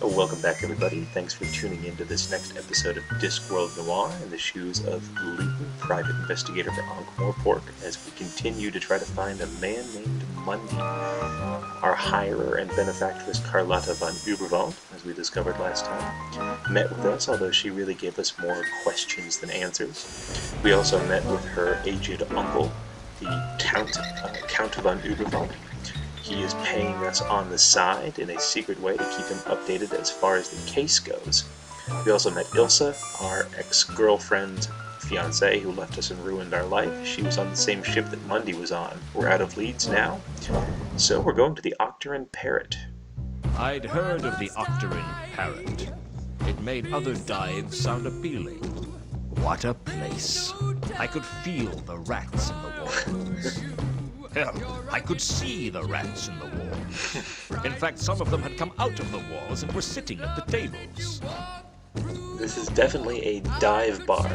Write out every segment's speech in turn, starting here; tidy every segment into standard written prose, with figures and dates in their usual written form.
Welcome back, everybody. Thanks for tuning in to this next episode of Discworld Noir in the shoes of Luton, private investigator for Ankh-Morpork, as we continue to try to find a man named Mundy. Our hirer and benefactress Carlotta von Uberwald, as we discovered last time, met with us, although she really gave us more questions than answers. We also met with her aged uncle, the Count von Uberwald. He is paying us on the side in a secret way to keep him updated as far as the case goes. We also met Ilsa, our ex-girlfriend, fiancée, who left us and ruined our life. She was on the same ship that Mundy was on. We're out of leads now, so we're going to the Octarine Parrot. I'd heard of the Octarine Parrot. It made other dives sound appealing. What a place. I could feel the rats in the walls. Hell, I could see the rats in the walls. In fact, some of them had come out of the walls and were sitting at the tables. This is definitely a dive bar.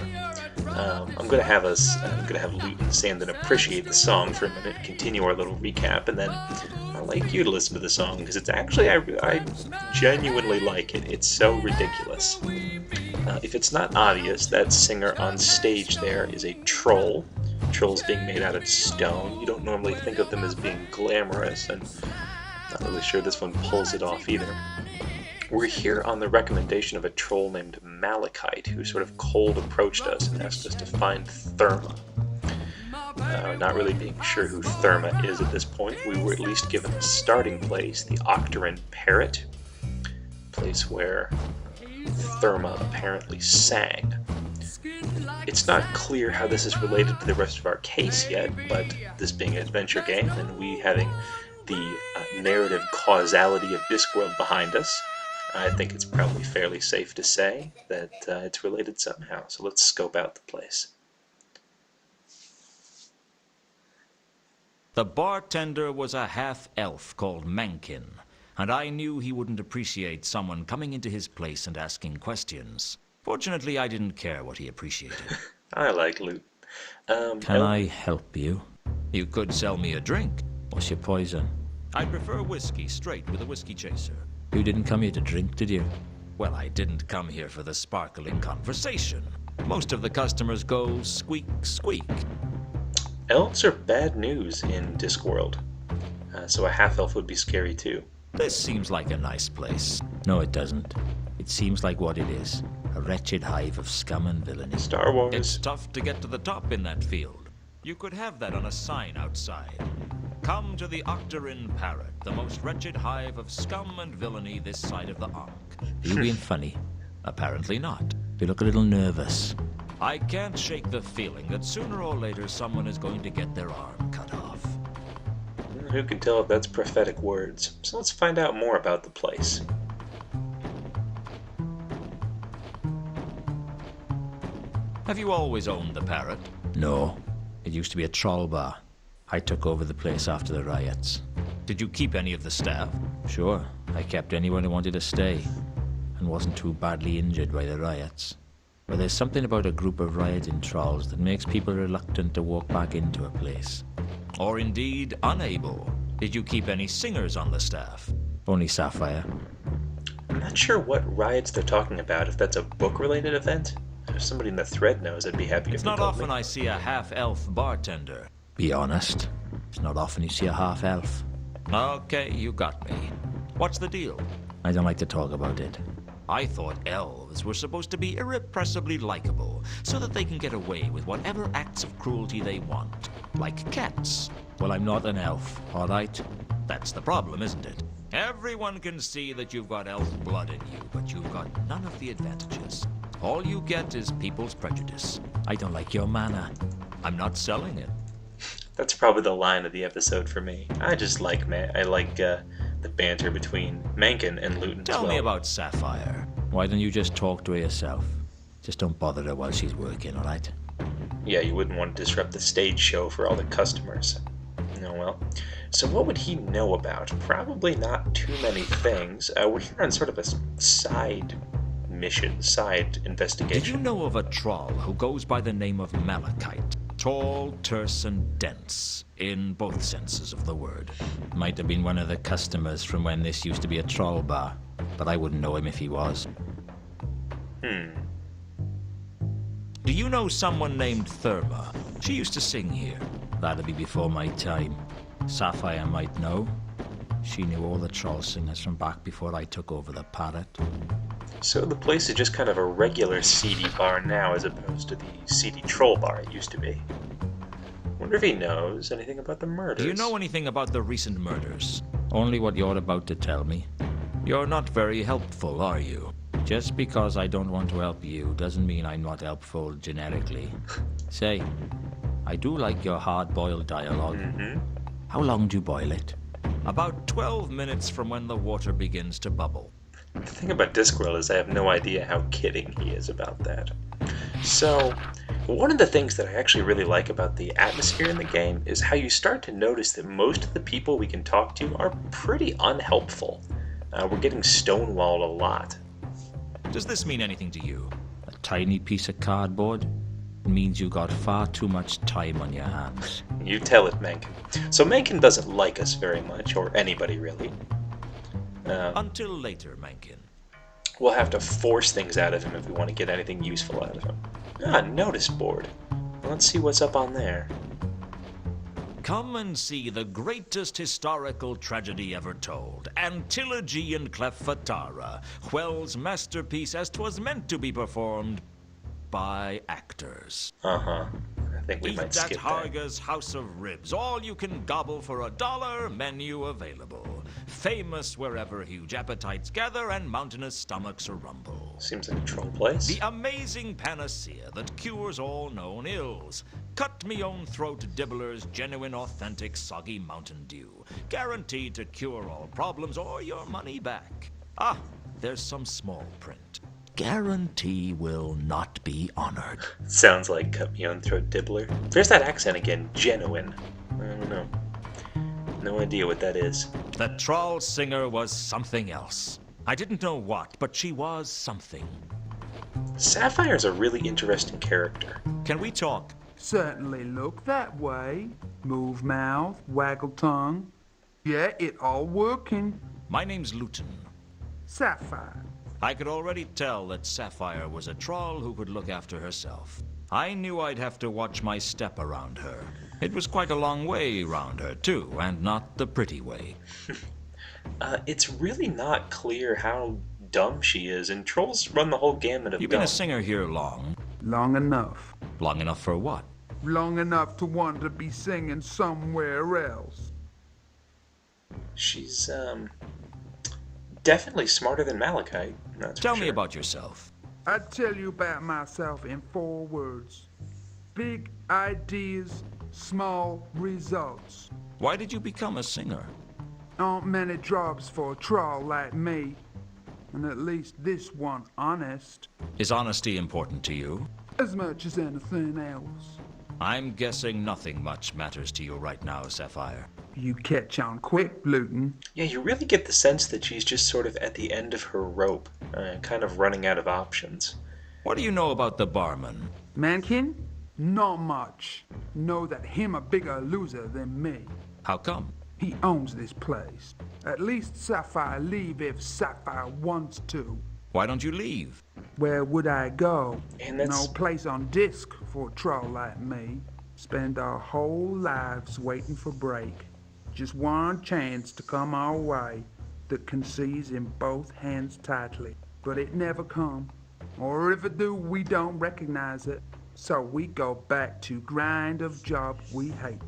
I'm gonna have Luton stand and appreciate the song for a minute, continue our little recap, and then I'd like you to listen to the song, because it's actually, I genuinely like it. It's so ridiculous. If it's not obvious, that singer on stage there is a troll. Trolls being made out of stone. You don't normally think of them as being glamorous, and not really sure this one pulls it off either. We're here on the recommendation of a troll named Malachite, who sort of cold approached us and asked us to find Therma. Not really being sure who Therma is at this point, we were at least given a starting place, the Octarine Parrot, place where Therma apparently sang. It's not clear how this is related to the rest of our case yet, but this being an adventure game and we having the narrative causality of Discworld behind us, I think it's probably fairly safe to say that it's related somehow. So let's scope out the place. The bartender was a half-elf called Mencken, and I knew he wouldn't appreciate someone coming into his place and asking questions. Fortunately, I didn't care what he appreciated. I like loot. Can I help you? You could sell me a drink. What's your poison? I prefer whiskey, straight with a whiskey chaser. You didn't come here to drink, did you? Well, I didn't come here for the sparkling conversation. Most of the customers go squeak, squeak. Elves are bad news in Discworld, so a half-elf would be scary too. This seems like a nice place. No, it doesn't. It seems like what it is. A wretched hive of scum and villainy. Star Wars. It's tough to get to the top in that field. You could have that on a sign outside. Come to the Octarine Parrot, the most wretched hive of scum and villainy this side of the Ankh. Are you being funny? Apparently not. You look a little nervous. I can't shake the feeling that sooner or later someone is going to get their arm cut off. Who can tell if that's prophetic words? So let's find out more about the place. Have you always owned the Parrot? No. It used to be a troll bar. I took over the place after the riots. Did you keep any of the staff? Sure. I kept anyone who wanted to stay, and wasn't too badly injured by the riots. But there's something about a group of rioting trolls that makes people reluctant to walk back into a place. Or indeed unable. Did you keep any singers on the staff? Only Sapphire. I'm not sure what riots they're talking about, if that's a book-related event. If somebody in the thread knows, I'd be happy if It's they not told often me. I see a half-elf bartender. Be honest. It's not often you see a half-elf. Okay, you got me. What's the deal? I don't like to talk about it. I thought elves were supposed to be irrepressibly likable, so that they can get away with whatever acts of cruelty they want. Like cats. Well, I'm not an elf, all right? That's the problem, isn't it? Everyone can see that you've got elf blood in you, but you've got none of the advantages. All you get is people's prejudice. I don't like your manner. I'm not selling it. That's probably the line of the episode for me. I just like the banter between Mencken and Luton. Tell me about Sapphire. Why don't you just talk to her yourself? Just don't bother her while she's working, all right? Yeah, you wouldn't want to disrupt the stage show for all the customers. Oh well. So what would he know about? Probably not too many things. We're here on sort of a side mission, side investigation. Did you know of a troll who goes by the name of Malachite? Tall, terse, and dense, in both senses of the word. Might have been one of the customers from when this used to be a troll bar. but I wouldn't know him if he was. Do you know someone named Therma? She used to sing here. That'd be before my time. Sapphire might know. She knew all the troll singers from back before I took over the Parrot. So the place is just kind of a regular seedy bar now as opposed to the seedy troll bar it used to be. Wonder if he knows anything about the murders. Do you know anything about the recent murders? Only what you're about to tell me. You're not very helpful, are you? Just because I don't want to help you doesn't mean I'm not helpful generically. Say, I do like your hard-boiled dialogue. How long do you boil it? About 12 minutes from when the water begins to bubble. The thing about Discworld is I have no idea how kidding he is about that. So, one of the things that I actually really like about the atmosphere in the game is how you start to notice that most of the people we can talk to are pretty unhelpful. We're getting stonewalled a lot. Does this mean anything to you? A tiny piece of cardboard? It means you got far too much time on your hands. You tell it, Mencken. So Mencken doesn't like us very much, or anybody really. Until later, Mencken. We'll have to force things out of him if we want to get anything useful out of him. Notice board. Let's see what's up on there. Come and see the greatest historical tragedy ever told, Antilogy in Cleffatara, Hwell's masterpiece as 'twas meant to be performed by actors. I think we might Eat skip at that. Harga's House of Ribs, all you can gobble for $1, menu available. Famous wherever huge appetites gather and mountainous stomachs rumble. Seems like a troll place. The amazing panacea that cures all known ills. Cut me own throat dibblers, genuine authentic soggy Mountain Dew. Guaranteed to cure all problems or your money back. Ah, there's some small print. Guarantee will not be honored. Sounds like cut me on throat dibbler. There's that accent again, genuine. I don't know. No idea what that is. The troll singer was something else. I didn't know what, but she was something. Sapphire's a really interesting character. Can we talk? Certainly look that way. Move mouth, waggle tongue. Yeah, it all working. My name's Luton. Sapphire. I could already tell that Sapphire was a troll who could look after herself. I knew I'd have to watch my step around her. It was quite a long way around her, too, and not the pretty way. It's really not clear how dumb she is, and trolls run the whole gamut of You've been dumb. a singer here long. Long enough. Long enough for what? Long enough to want to be singing somewhere else. She's, definitely smarter than Malachite. That's Tell for me sure. about yourself. I'd tell you about myself in 4 words. Big ideas, small results. Why did you become a singer? Aren't many jobs for a troll like me. And at least this one honest. Is honesty important to you? As much as anything else. I'm guessing nothing much matters to you right now, Sapphire. You catch on quick, Luton. Yeah, you really get the sense that she's just sort of at the end of her rope, kind of running out of options. What do you know about the barman? Mankin? Not much. Know that him a bigger loser than me. How come? He owns this place. At least Sapphire leave if Sapphire wants to. Why don't you leave? Where would I go? And that's... No place on disc for a troll like me. Spend our whole lives waiting for break. Just one chance to come our way that can seize in both hands tightly. But it never come. Or if it do, we don't recognize it. So we go back to grind of job we hate.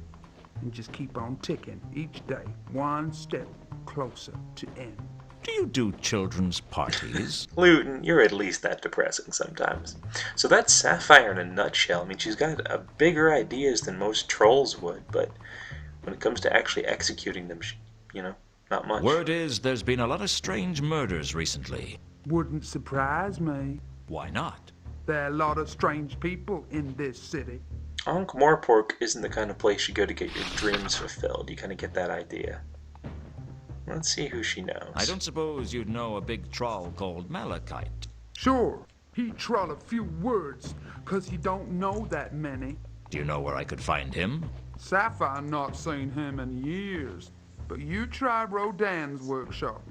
And just keep on ticking each day, one step closer to end. Do you do children's parties? Luton, you're at least that depressing sometimes. So that's Sapphire in a nutshell. I mean, she's got bigger ideas than most trolls would, but when it comes to actually executing them, not much. Word is there's been a lot of strange murders recently. Wouldn't surprise me. Why not? There are a lot of strange people in this city. Ankh-Morpork isn't the kind of place you go to get your dreams fulfilled. You kind of get that idea. Let's see who she knows. I don't suppose you'd know a big troll called Malachite. Sure, he troll a few words, 'cause he don't know that many. Do you know where I could find him? Sapphire not seen him in years, but you try Rodin's workshop.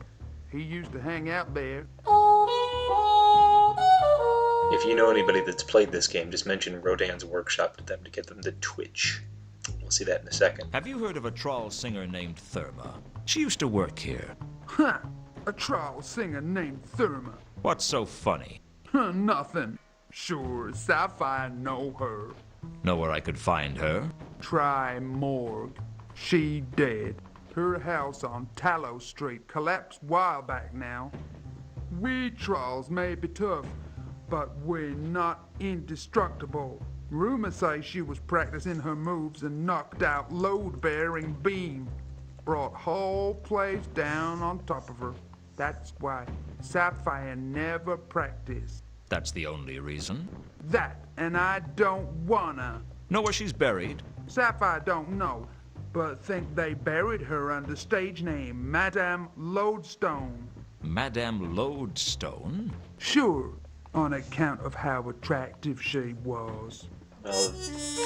He used to hang out there. If you know anybody that's played this game, just mention Rodin's workshop to them to get them to Twitch. We'll see that in a second. Have you heard of a troll singer named Therma? She used to work here. Huh, a troll singer named Therma. What's so funny? Huh, nothing. Sure, Sapphire know her. Know where I could find her? Try morgue. She dead. Her house on Tallow Street collapsed while back now. We trolls may be tough, but we're not indestructible. Rumors say she was practicing her moves and knocked out load-bearing beam. Brought whole place down on top of her. That's why Sapphire never practiced. That's the only reason. That, and I don't wanna. Know where she's buried? Sapphire don't know, but think they buried her under stage name Madamelodestone. Madamelodestone? Sure, on account of how attractive she was. Well,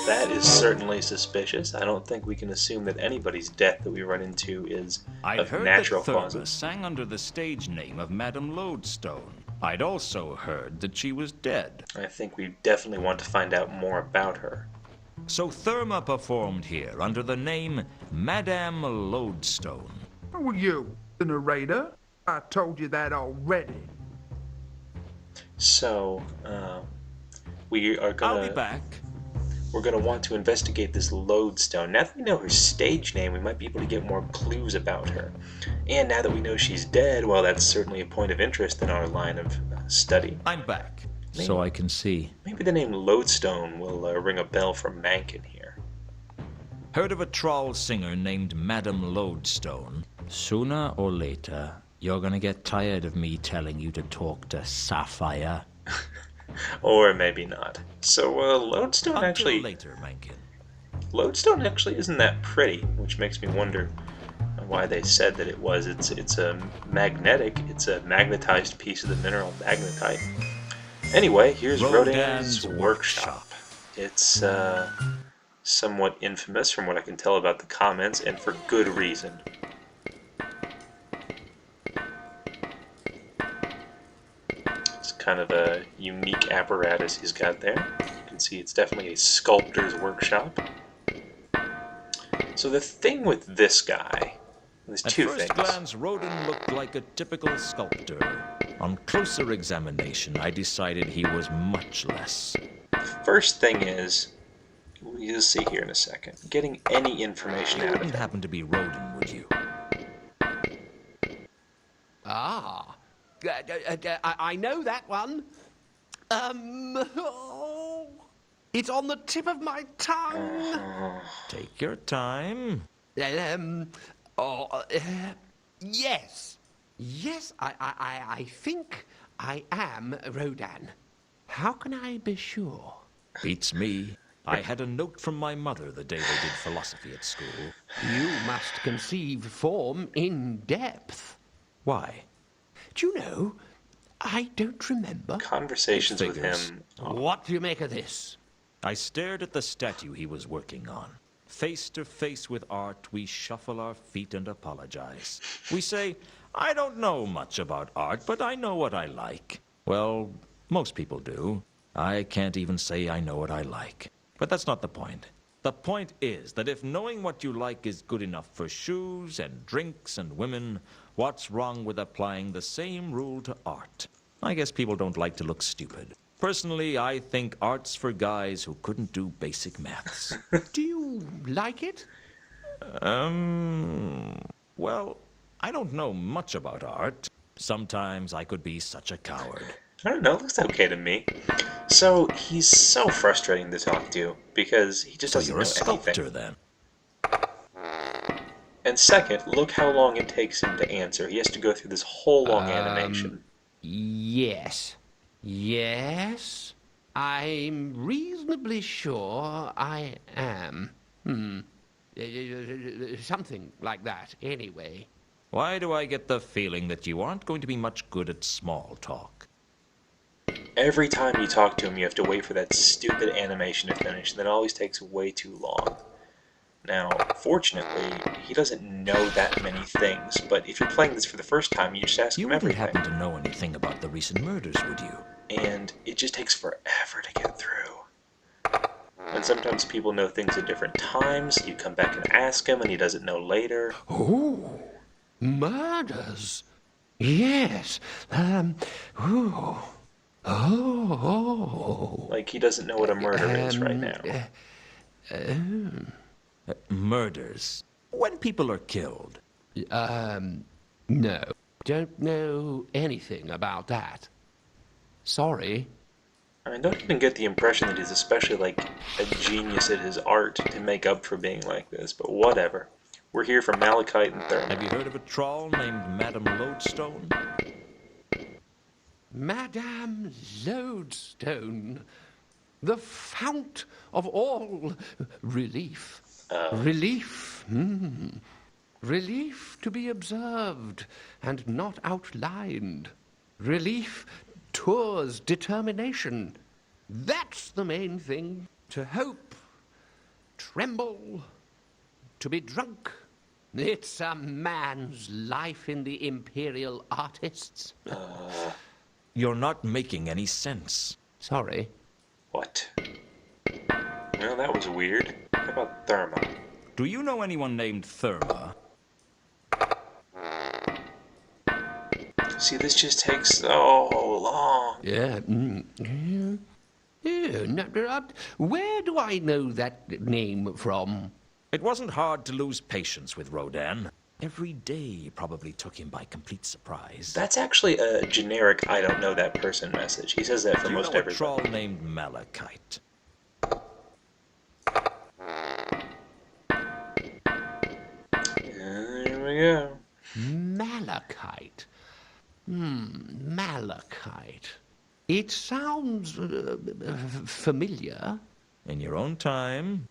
that is certainly suspicious. I don't think we can assume that anybody's death that we run into is I'd of heard natural that Therma causes. sang under the stage name of Madamelodestone. I'd also heard that she was dead. I think we definitely want to find out more about her. So Therma performed here under the name Madamelodestone. Who are you, the narrator? I told you that already. So, we are I'll be gonna back. we're gonna want to investigate this lodestone. Now that we know her stage name, we might be able to get more clues about her. And now that we know she's dead, well, that's certainly a point of interest in our line of study. I'm back. So I can see. Maybe the name Lodestone will ring a bell for Mankin here. Heard of a troll singer named Madamelodestone? Sooner or later, you're gonna get tired of me telling you to talk to Sapphire. Or maybe not. So, Lodestone Until actually... later, Mankin. Lodestone actually isn't that pretty, which makes me wonder why they said that it was. It's a magnetic, it's a magnetized piece of the mineral magnetite. Anyway, here's Rodin's workshop. It's somewhat infamous from what I can tell about the comments, and for good reason. It's kind of a unique apparatus he's got there. You can see it's definitely a sculptor's workshop. So the thing with this guy, there's At two first things. glance, Rodin looked like a typical sculptor. On closer examination, I decided he was much less. First thing is, you'll see here in a second, getting any information You out of wouldn't him. happen to be Rodin, would you? Ah, I know that one. It's on the tip of my tongue. Take your time. Yes. Yes, I think I am Rodin. How can I be sure? Beats me. I had a note from my mother the day they did philosophy at school. You must conceive form in depth. Why? Do you know, I don't remember. Conversations with Figures. him. What do you make of this? I stared at the statue he was working on. Face to face with art, we shuffle our feet and apologize. We say, I don't know much about art, but I know what I like. Well, most people do. I can't even say I know what I like. But that's not the point. The point is that if knowing what you like is good enough for shoes and drinks and women, what's wrong with applying the same rule to art? I guess people don't like to look stupid. Personally, I think art's for guys who couldn't do basic maths. Do you like it? Well, I don't know much about art. Sometimes I could be such a coward. I don't know, looks okay to me. So, he's so frustrating to talk to, because he just So doesn't you're a know sculptor anything. then. And second, look how long it takes him to answer. He has to go through this whole long animation. Yes. Yes. I'm reasonably sure I am. Something like that, anyway. Why do I get the feeling that you aren't going to be much good at small talk? Every time you talk to him, you have to wait for that stupid animation to finish, and it always takes way too long. Now, fortunately, he doesn't know that many things, but if you're playing this for the first time, you just ask You him wouldn't everything. happen to know anything about the recent murders, would you? And it just takes forever to get through. And sometimes people know things at different times. You come back and ask him, and he doesn't know later. Oh, murders. Yes. Oh. Like, he doesn't know what a murder is right now. Murders. When people are killed. No. Don't know anything about that. Sorry. I don't even get the impression that he's especially, like, a genius at his art to make up for being like this, but whatever. We're here for Malachite and Therma. Have you heard of a troll named Madamelodestone? Madamelodestone. The fount of all relief. Relief. Relief to be observed and not outlined. Relief tours determination. That's the main thing. To hope, tremble, to be drunk. It's a man's life in the imperial artists. You're not making any sense. Sorry. What? Well, that was weird. How about Therma? Do you know anyone named Therma? See, this just takes so long. Yeah. Where do I know that name from? It wasn't hard to lose patience with Rodin. Every day probably took him by complete surprise. That's actually a generic I don't know that person message. He says that for Do you most know a everybody. troll named Malachite? Here we go. Malachite. Malachite. It sounds familiar. In your own time.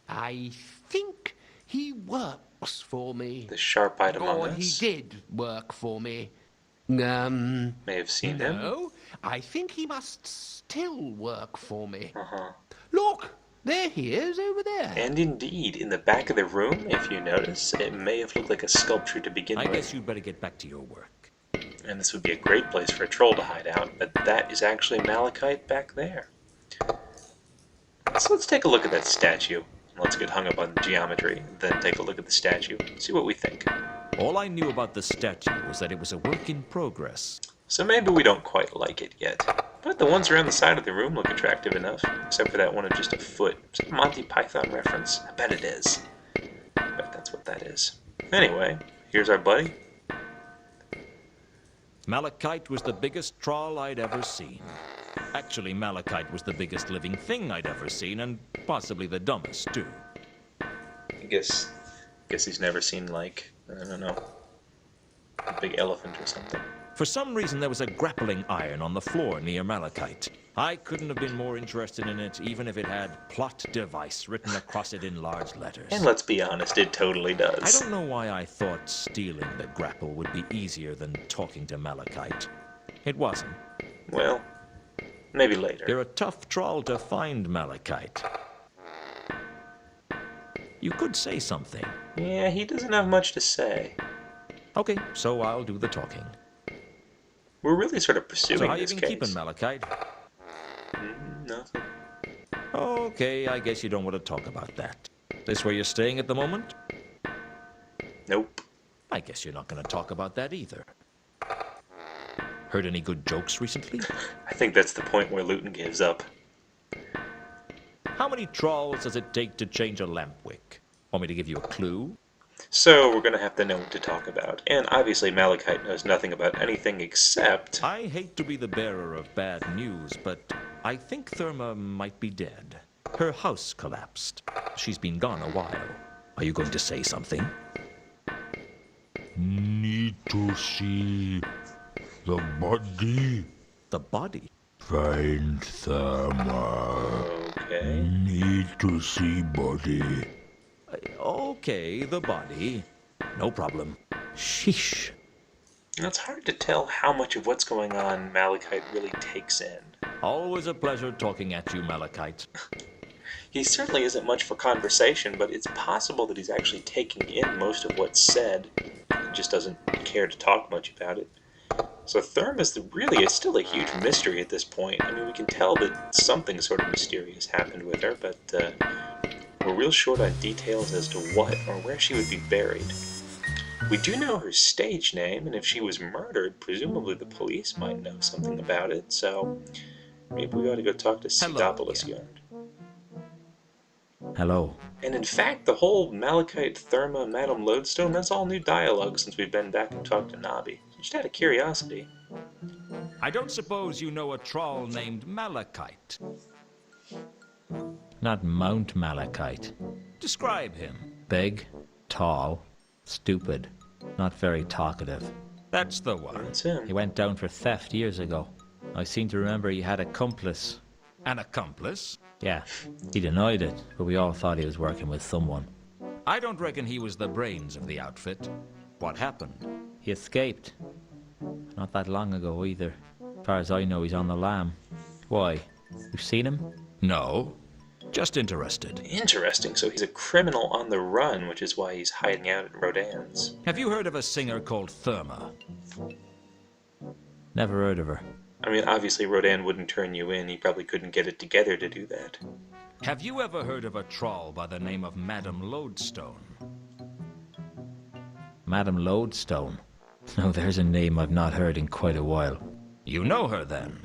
I think he works for me. The sharp-eyed among Or us. he did work for me. May have seen him. No, I think he must still work for me. Uh-huh. Look, there he is over there. And indeed, in the back of the room, if you notice, it may have looked like a sculpture to begin I with. guess you'd better get back to your work. And this would be a great place for a troll to hide out, but that is actually Malachite back there. So let's take a look at that statue. Let's get hung up on geometry, then take a look at the statue, see what we think. All I knew about the statue was that it was a work in progress. So maybe we don't quite like it yet. But the ones around the side of the room look attractive enough, except for that one of just a foot. Is that a Monty Python reference? I bet it is. I bet that's what that is. Anyway, here's our buddy. Malachite was the biggest troll I'd ever seen. Actually, Malachite was the biggest living thing I'd ever seen, and possibly the dumbest, too. I guess he's never seen, like, I don't know, a big elephant or something. For some reason, there was a grappling iron on the floor near Malachite. I couldn't have been more interested in it, even if it had plot device written across it in large letters. And let's be honest, it totally does. I don't know why I thought stealing the grapple would be easier than talking to Malachite. It wasn't. Well, maybe later. You're a tough troll to find, Malachite. You could say something. Yeah, he doesn't have much to say. Okay, so I'll do the talking. We're really sort of pursuing So how you this been case. keeping, Malachite? Nothing. Okay, I guess you don't want to talk about that. This where you're staying at the moment? Nope. I guess you're not going to talk about that either. Heard any good jokes recently? I think that's the point where Luton gives up. How many trolls does it take to change a lamp wick? Want me to give you a clue? So we're going to have to know what to talk about. And obviously Malachite knows nothing about anything except... I hate to be the bearer of bad news, but I think Therma might be dead. Her house collapsed. She's been gone a while. Are you going to say something? Need to see the body. The body? Find Therma. Okay. Need to see body. Okay, the body. No problem. Sheesh. It's hard to tell how much of what's going on Malachite really takes in. Always a pleasure talking at you, Malachite. He certainly isn't much for conversation, but it's possible that he's actually taking in most of what's said. He just doesn't care to talk much about it. So Therma really is still a huge mystery at this point. I mean, we can tell that something sort of mysterious happened with her, but we're real short on details as to what or where she would be buried. We do know her stage name, and if she was murdered, presumably the police might know something about it, so maybe we ought to go talk to Pseudopoulos Yard. Hello. And in fact, the whole Malachite, Therma, Madamelodestone, that's all new dialogue since we've been back and talked to Nobby. Just out of curiosity. I don't suppose you know a troll named Malachite. Not Mount Malachite. Describe him. Big, tall, stupid, not very talkative. That's the one. That's him. He went down for theft years ago. I seem to remember he had an accomplice. An accomplice? Yeah, he denied it, but we all thought he was working with someone. I don't reckon he was the brains of the outfit. What happened? He escaped. Not that long ago either. As far as I know, he's on the lam. Why? You've seen him? No. Just interested. Interesting, so he's a criminal on the run, which is why he's hiding out at Rodin's. Have you heard of a singer called Therma? Never heard of her. I mean, obviously Rodin wouldn't turn you in. He probably couldn't get it together to do that. Have you ever heard of a troll by the name of Madamelodestone? Madamelodestone? No, there's a name I've not heard in quite a while. You know her then?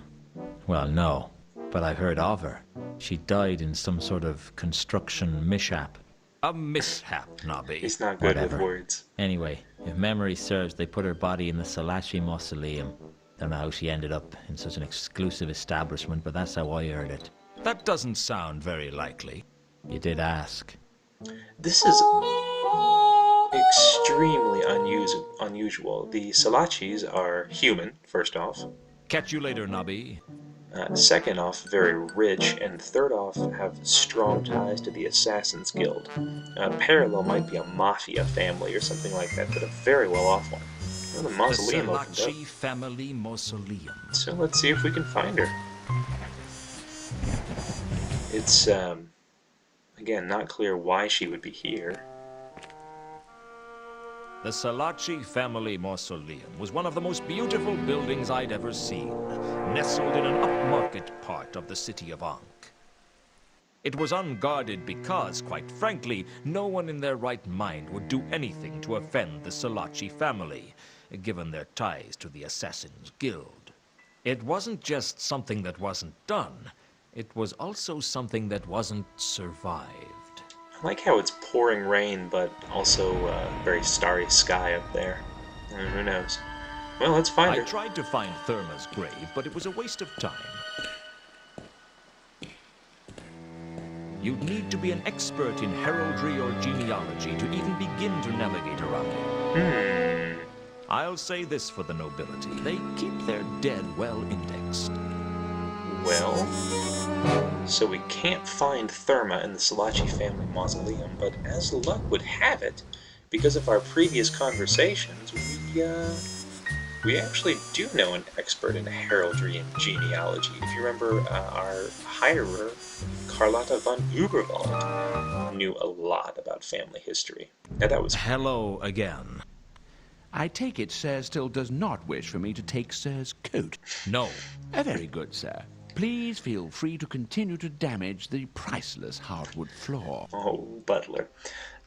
Well, no, but I've heard of her. She died in some sort of construction mishap. A mishap, Nobby. He's not good Whatever. with words. Anyway, if memory serves, they put her body in the Salaci mausoleum. Don't know how she ended up in such an exclusive establishment, but that's how I heard it. That doesn't sound very likely. You did ask. This is extremely unusual. The Salachis are human, first off. Catch you later, Nobby. Second off, very rich, and third off, have strong ties to the Assassin's Guild. Parallel might be a mafia family or something like that, but a very well-off one. Well, the mausoleum The opened up, Salachi family mausoleum. so let's see if we can find her. It's, again, not clear why she would be here. The Salachi family mausoleum was one of the most beautiful buildings I'd ever seen, nestled in an upmarket part of the city of Ankh. It was unguarded because, quite frankly, no one in their right mind would do anything to offend the Salachi family, given their ties to the Assassin's Guild. It wasn't just something that wasn't done, it was also something that wasn't survived. I like how it's pouring rain, but also very starry sky up there. Who knows? Well, let's find I her. tried to find Therma's grave, but it was a waste of time. You'd need to be an expert in heraldry or genealogy to even begin to navigate around it. I'll say this for the nobility. They keep their dead well indexed. Well, so we can't find Therma in the Salachi family mausoleum, but as luck would have it, because of our previous conversations, we actually do know an expert in heraldry and genealogy. If you remember, our hirer, Carlotta von Uberwald, knew a lot about family history. Now that was... Hello again. I take it Sir still does not wish for me to take Sir's coat. No. Very good, sir. Please feel free to continue to damage the priceless hardwood floor. Oh, Butler.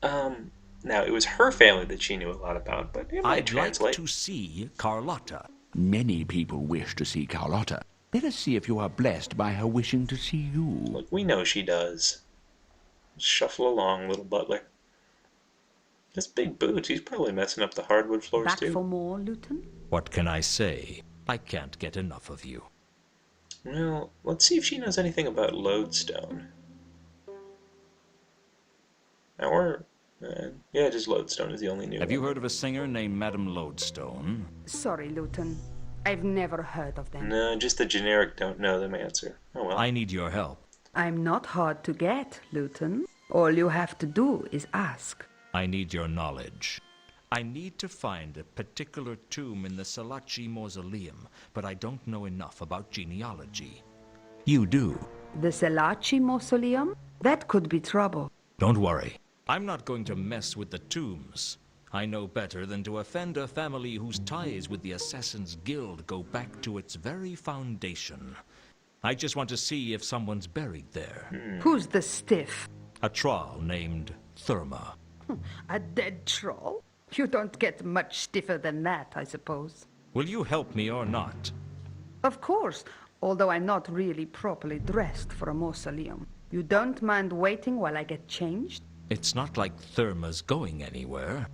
Now, it was her family that she knew a lot about, but it might I'd translate. like to see Carlotta. Many people wish to see Carlotta. Let us see if you are blessed by her wishing to see you. Look, we know she does. Shuffle along, little Butler. This big boots, he's probably messing up the hardwood floors, Back too. for more, Luton? What can I say? I can't get enough of you. Well, let's see if she knows anything about lodestone. Or, yeah, just lodestone is the only new Have you one. heard of a singer named Madamelodestone? Sorry, Luton. I've never heard of them. No, just the generic don't know them answer. Oh well. I need your help. I'm not hard to get, Luton. All you have to do is ask. I need your knowledge. I need to find a particular tomb in the Salachi mausoleum, but I don't know enough about genealogy. You do. The Selachi mausoleum? That could be trouble. Don't worry. I'm not going to mess with the tombs. I know better than to offend a family whose ties with the Assassin's Guild go back to its very foundation. I just want to see if someone's buried there. Who's the stiff? A troll named Therma. A dead troll? You don't get much stiffer than that, I suppose. Will you help me or not? Of course, although I'm not really properly dressed for a mausoleum. You don't mind waiting while I get changed? It's not like Therma's going anywhere.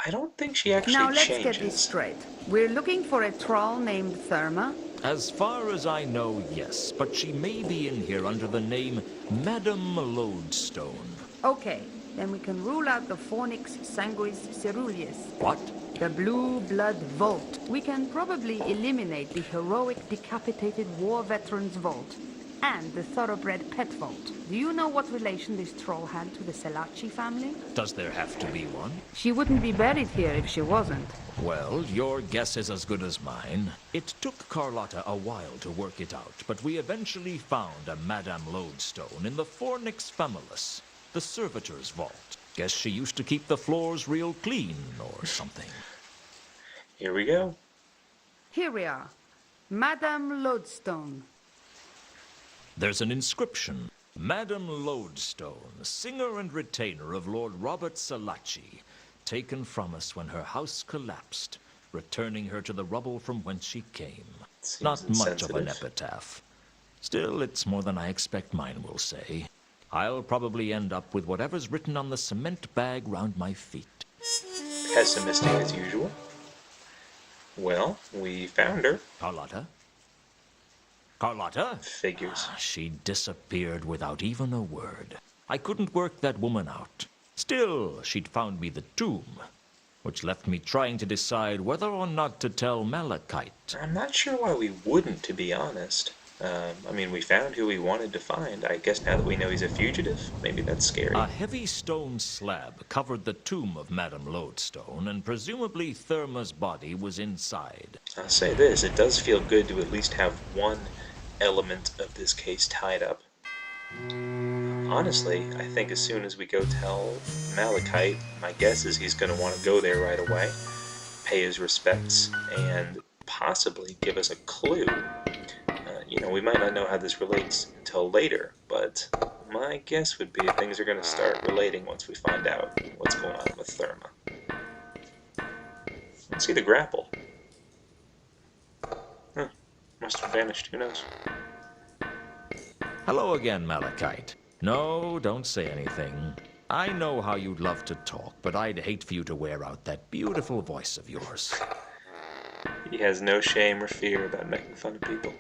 I don't think she actually Now let's changes. get this straight. We're looking for a troll named Therma. As far as I know, yes, but she may be in here under the name Madamelodestone. Okay, then we can rule out the Fornix Sanguis Ceruleus. What? The Blue Blood Vault. We can probably eliminate the heroic decapitated war veterans vault and the thoroughbred pet vault. Do you know what relation this troll had to the Selachi family? Does there have to be one? She wouldn't be buried here if she wasn't. Well, your guess is as good as mine. It took Carlotta a while to work it out, but we eventually found a Madamelodestone in the Fornix Famulus, the servitor's vault. Guess she used to keep the floors real clean or something. Here we go. Here we are. Madamelodestone. There's an inscription. Madamelodestone, singer and retainer of Lord Robert Selachi, taken from us when her house collapsed, returning her to the rubble from whence she came. Seems Not much of an insensitive. epitaph. Still, it's more than I expect mine will say. I'll probably end up with whatever's written on the cement bag round my feet. Pessimistic as usual. Well, we found her. Carlotta? Carlotta? Figures. She disappeared without even a word. I couldn't work that woman out. Still, she'd found me the tomb, which left me trying to decide whether or not to tell Malachite. I'm not sure why we wouldn't, to be honest. I mean, we found who we wanted to find. I guess now that we know he's a fugitive, maybe that's scary. A heavy stone slab covered the tomb of Madamelodestone, and presumably Therma's body was inside. I'll say this, it does feel good to at least have one element of this case tied up. Honestly, I think as soon as we go tell Malachite, my guess is he's going to want to go there right away, pay his respects, and possibly give us a clue. We might not know how this relates until later, but my guess would be things are going to start relating once we find out what's going on with Therma. Let's see the grapple. Huh. Must have vanished, who knows? Hello again, Malachite. No, don't say anything. I know how you'd love to talk, but I'd hate for you to wear out that beautiful voice of yours. He has no shame or fear about making fun of people.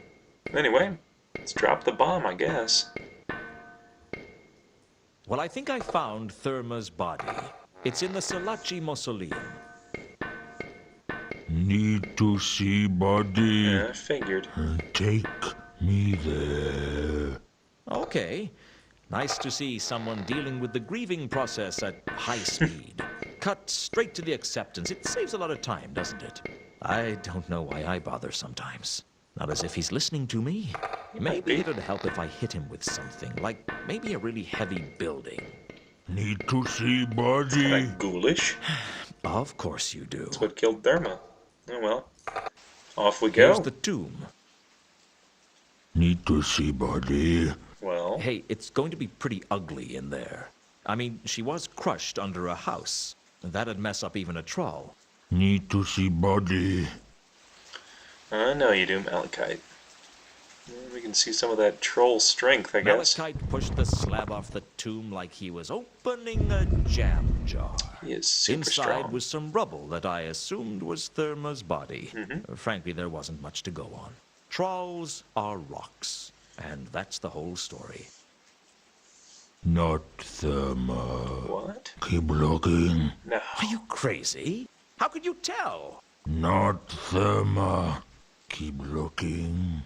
Anyway, let's drop the bomb, I guess. Well, I think I found Therma's body. It's in the Selachi mausoleum. Need to see body. Yeah, I figured. Take me there. Okay. Nice to see someone dealing with the grieving process at high speed. Cut straight to the acceptance. It saves a lot of time, doesn't it? I don't know why I bother sometimes. Not as if he's listening to me. Maybe it'd help if I hit him with something, like maybe a really heavy building. Need to see body. Kinda ghoulish. Of course you do. That's what killed Therma. Oh well. Off we go. Here's the tomb. Need to see body. Well, Hey, it's going to be pretty ugly in there. I mean, she was crushed under a house. That'd mess up even a troll. Need to see body. I know you do, Malachite. We can see some of that troll strength, I guess. Malachite pushed the slab off the tomb like he was opening a jam jar. He is super Inside strong. was some rubble that I assumed was Therma's body. Frankly, there wasn't much to go on. Trolls are rocks, and that's the whole story. Not Therma. What? Keep looking. No. Are you crazy? How could you tell? Not Therma. Keep looking.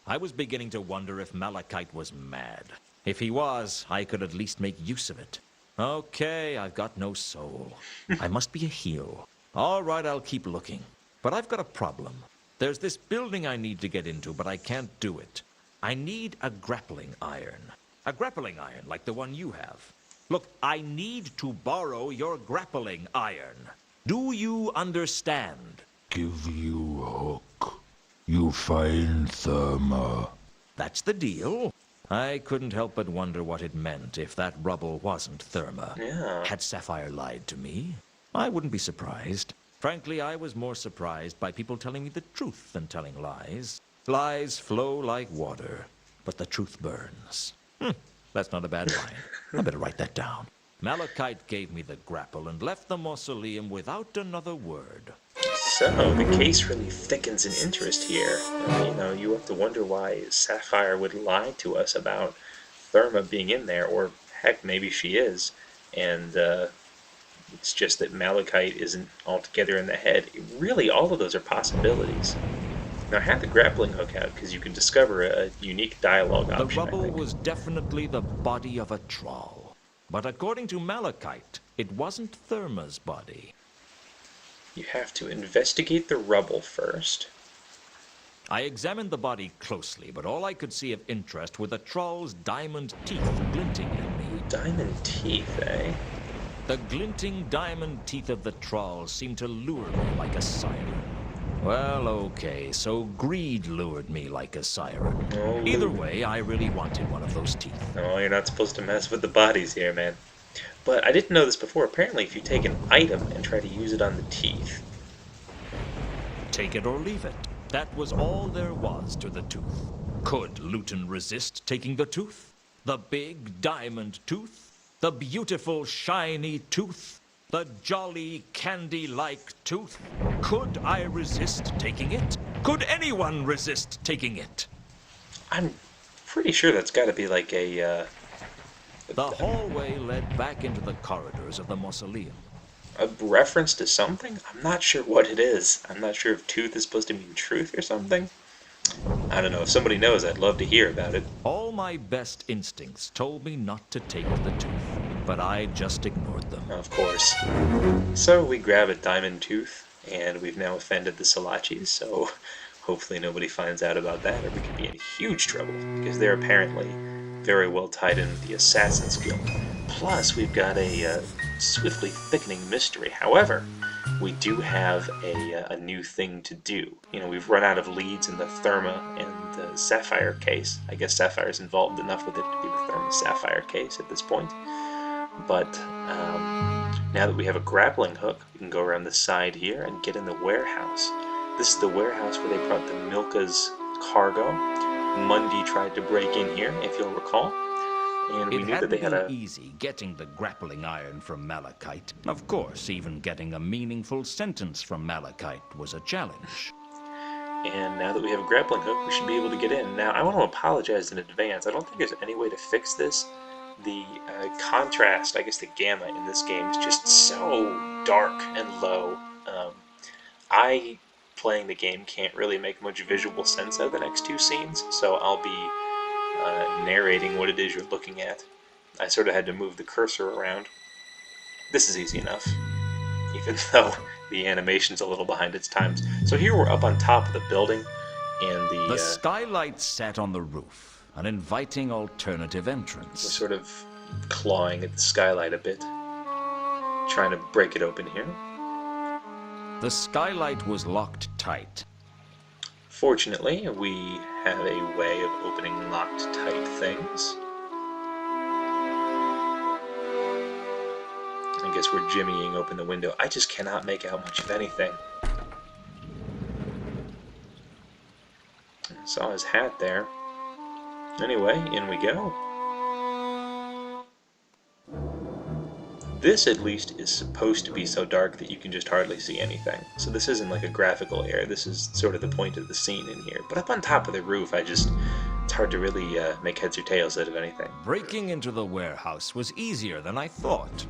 I was beginning to wonder if Malachite was mad. If he was, I could at least make use of it. Okay, I've got no soul. I must be a heel. All right, I'll keep looking. But I've got a problem. There's this building I need to get into, but I can't do it. I need a grappling iron. A grappling iron like the one you have. Look, I need to borrow your grappling iron. Do you understand? Give you hook. You find Therma. That's the deal. I couldn't help but wonder what it meant if that rubble wasn't Therma. Yeah. Had Sapphire lied to me? I wouldn't be surprised. Frankly, I was more surprised by people telling me the truth than telling lies. Lies flow like water, but the truth burns. That's not a bad line. I better write that down. Malachite gave me the grapple and left the mausoleum without another word. So, the case really thickens in interest here. You have to wonder why Sapphire would lie to us about Therma being in there, or heck, maybe she is, and it's just that Malachite isn't altogether in the head. Really, all of those are possibilities. Now, I had the grappling hook out because you can discover a unique dialogue The option, I rubble think. was definitely the body of a troll. But according to Malachite, it wasn't Therma's body. You have to investigate the rubble first. I examined the body closely, but all I could see of interest were the troll's diamond teeth glinting at me. Diamond teeth, eh? The glinting diamond teeth of the troll seemed to lure me like a siren. Well, okay, so greed lured me like a siren. Oh, Either way, I really wanted one of those teeth. No, you're not supposed to mess with the bodies here, man. But I didn't know this before. Apparently, if you take an item and try to use it on the teeth... Take it or leave it. That was all there was to the tooth. Could Luton resist taking the tooth? The big diamond tooth? The beautiful shiny tooth? The jolly candy-like tooth? Could I resist taking it? Could anyone resist taking it? I'm pretty sure that's got to be like a hallway led back into the corridors of the mausoleum. a reference to something. I'm not sure what it is. I'm not sure if tooth is supposed to mean truth or something. I don't know. If somebody knows, I'd love to hear about it. All my best instincts told me not to take the tooth, but I just ignored them. Of course. So we grab a diamond tooth, and we've now offended the Salachis, so hopefully nobody finds out about that, or we could be in huge trouble, because they're apparently very well tied in with the Assassin's Guild. Plus, we've got a swiftly thickening mystery. However, we do have a new thing to do. We've run out of leads in the Therma and the Sapphire case. I guess Sapphire's involved enough with it to be the Therma-Sapphire case at this point. But now that we have a grappling hook, we can go around the side here and get in the warehouse. This is the warehouse where they brought the Milka's cargo. Mundy tried to break in here, if you'll recall. And we knew that they had It hadn't been easy getting the grappling iron from Malachite. Of course, even getting a meaningful sentence from Malachite was a challenge. And now that we have a grappling hook, we should be able to get in. Now, I want to apologize in advance. I don't think there's any way to fix this. The contrast, I guess the gamma in this game is just so dark and low. I, playing the game, can't really make much visual sense out of the next two scenes, so I'll be narrating what it is you're looking at. I sort of had to move the cursor around. This is easy enough, even though the animation's a little behind its times. So here we're up on top of the building, and The skylight sat on the roof, an inviting alternative we're entrance. sort of clawing at the skylight a bit, trying to break it open here. The skylight was locked tight. Fortunately, we have a way of opening locked tight things. I guess we're jimmying open the window. I just cannot make out much of anything. I saw his hat there. Anyway, in we go. This, at least, is supposed to be so dark that you can just hardly see anything. So this isn't like a graphical error. This is sort of the point of the scene in here. But up on top of the roof, it's hard to really make heads or tails out of anything. Breaking into the warehouse was easier than I thought.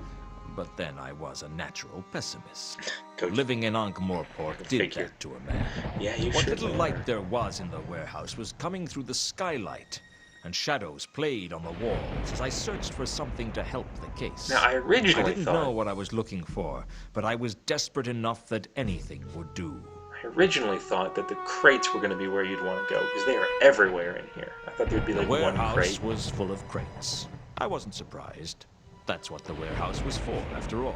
But then I was a natural pessimist. Coach, Living in Ankh-Morpork did figure. that to a man. Yeah, you What should. little light there was in the warehouse was coming through the skylight, and shadows played on the walls as I searched for something to help the case. Now, I originally I didn't thought... know what I was looking for, but I was desperate enough that anything would do. I I originally thought that the crates were going to be where you'd want to go, because they are everywhere in here. I thought there'd be The like one warehouse crate. was full of crates. I wasn't surprised. That's what the warehouse was for, after all.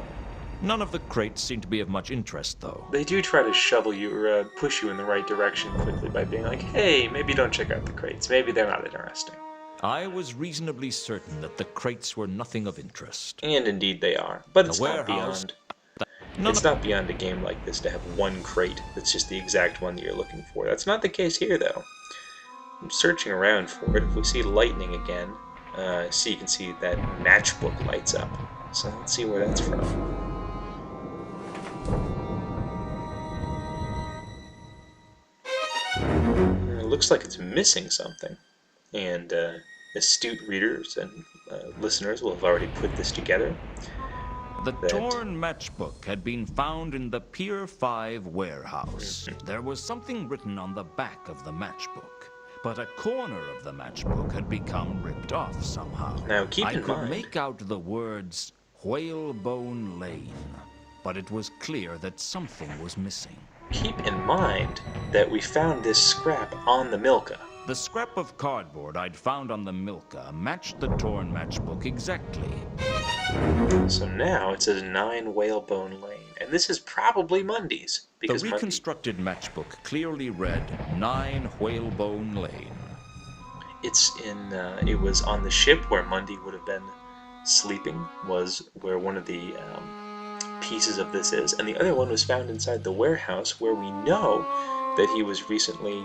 None of the crates seemed to be of much interest, though. They do try to shovel you or push you in the right direction quickly by being like, hey, maybe don't check out the crates. Maybe they're not interesting. I was reasonably certain that the crates were nothing of interest. And indeed they are. But The it's not warehouse- beyond. None It's of- not beyond a game like this to have one crate that's just the exact one that you're looking for. That's not the case here, though. I'm searching around for it. If we see lightning again, you can see that Matchbook lights up. So let's see where that's from. It looks like it's missing something. And astute readers and listeners will have already put this together. The that- torn matchbook had been found in the Pier 5 warehouse. There was something written on the back of the matchbook, but a corner of the matchbook had become ripped off somehow. Now, keep I in could mind- make out the words Whalebone Lane, but it was clear that something was missing. Keep in mind that we found this scrap on the Milka. The scrap of cardboard I'd found on the Milka matched the torn matchbook exactly. So now it says 9 Whalebone Lane, and this is probably Mundy's. The Because reconstructed matchbook clearly read 9 Whalebone Lane. it was on the ship where Mundy would have been sleeping, was where one of the pieces of this is, and the other one was found inside the warehouse where we know that he was recently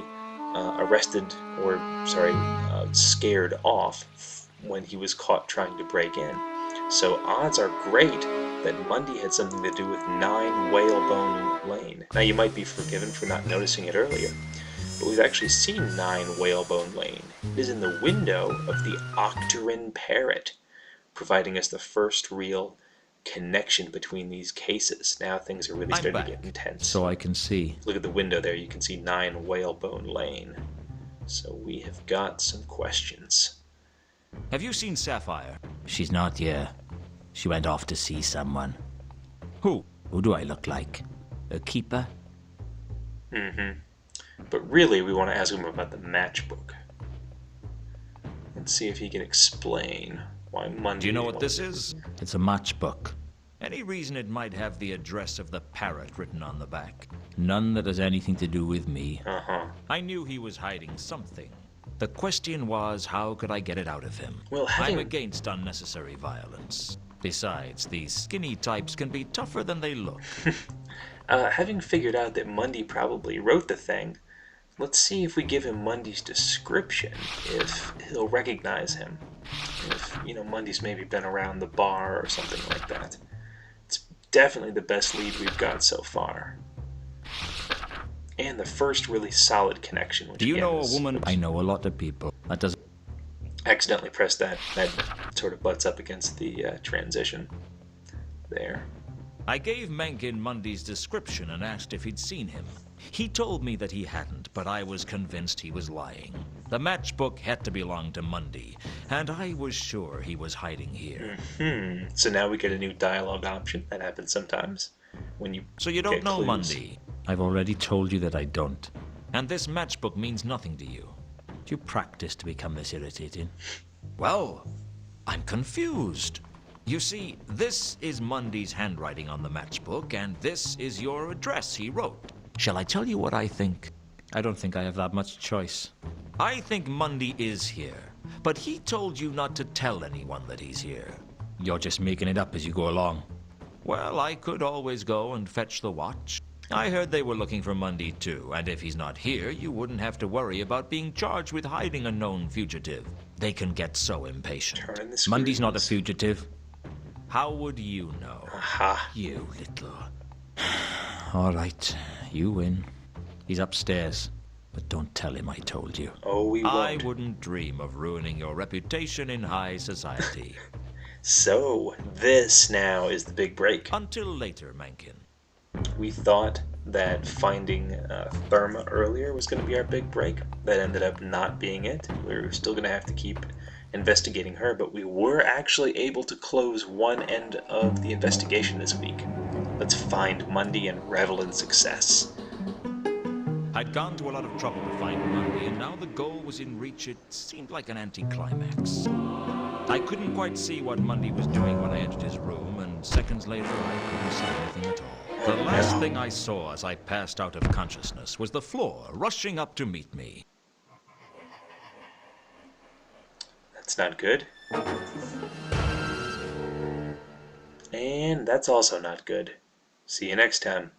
scared off when he was caught trying to break in. So odds are great that Mundy had something to do with 9 Whalebone Lane. Now you might be forgiven for not noticing it earlier, but we've actually seen 9 Whalebone Lane. It is in the window of the Octarine Parrot, providing us the first real connection between these cases. Now things are really I'm starting to back. get intense. So I can see. Look at the window there, you can see 9 Whalebone Lane. So we have got some questions. Have you seen Sapphire? She's not here. She went off to see someone. Who? Who do I look like? A keeper? But really, we want to ask him about the matchbook. Let's see if he can explain why Mundy... Do you know what this is? It's a matchbook. Any reason it might have the address of the Parrot written on the back? None that has anything to do with me. Uh-huh. I knew he was hiding something. The question was, how could I get it out of him? Well, I'm having... against unnecessary violence. Besides, these skinny types can be tougher than they look. Having figured out that Mundy probably wrote the thing, let's see if we give him Mundy's description, if he'll recognize him. If, Mundy's maybe been around the bar or something like that. It's definitely the best lead we've got so far. And the first really solid connection, which Do you again know a is- woman? I know a lot of people. That does. Accidentally pressed that sort of butts up against the transition there. I gave Mencken Mundy's description and asked if he'd seen him. He told me that he hadn't, but I was convinced he was lying. The matchbook had to belong to Mundy, and I was sure he was hiding here. So now we get a new dialogue option. That happens sometimes when you So you don't get know clues. Mundy, I've already told you that I don't. and this matchbook means nothing to you. Do you practice to become this irritating? Well, I'm confused. You see, this is Mundy's handwriting on the matchbook, and this is your address he wrote. Shall I tell you what I think? I don't think I have that much choice. I think Mundy is here, but he told you not to tell anyone that he's here. You're just making it up as you go along. Well, I could always go and fetch the watch. I heard they were looking for Mundy too, and if he's not here, you wouldn't have to worry about being charged with hiding a known fugitive. They can get so impatient. Turn the Mundy's not a screws. fugitive. How would you know? Aha. You little... All right, you win. He's upstairs, but don't tell him I told you. Oh, we I won't. wouldn't dream of ruining your reputation in high society. So, this now is the big break. Until later, Mencken. We thought that finding Therma earlier was going to be our big break. That ended up not being it. We were still going to have to keep investigating her, but we were actually able to close one end of the investigation this week. Let's find Mundy and revel in success. I'd gone to a lot of trouble to find Mundy, and now the goal was in reach. It seemed like an anticlimax. I couldn't quite see what Mundy was doing when I entered his room, and seconds later I couldn't see anything at all. The last thing I saw as I passed out of consciousness was the floor rushing up to meet me. That's not good. And that's also not good. See you next time.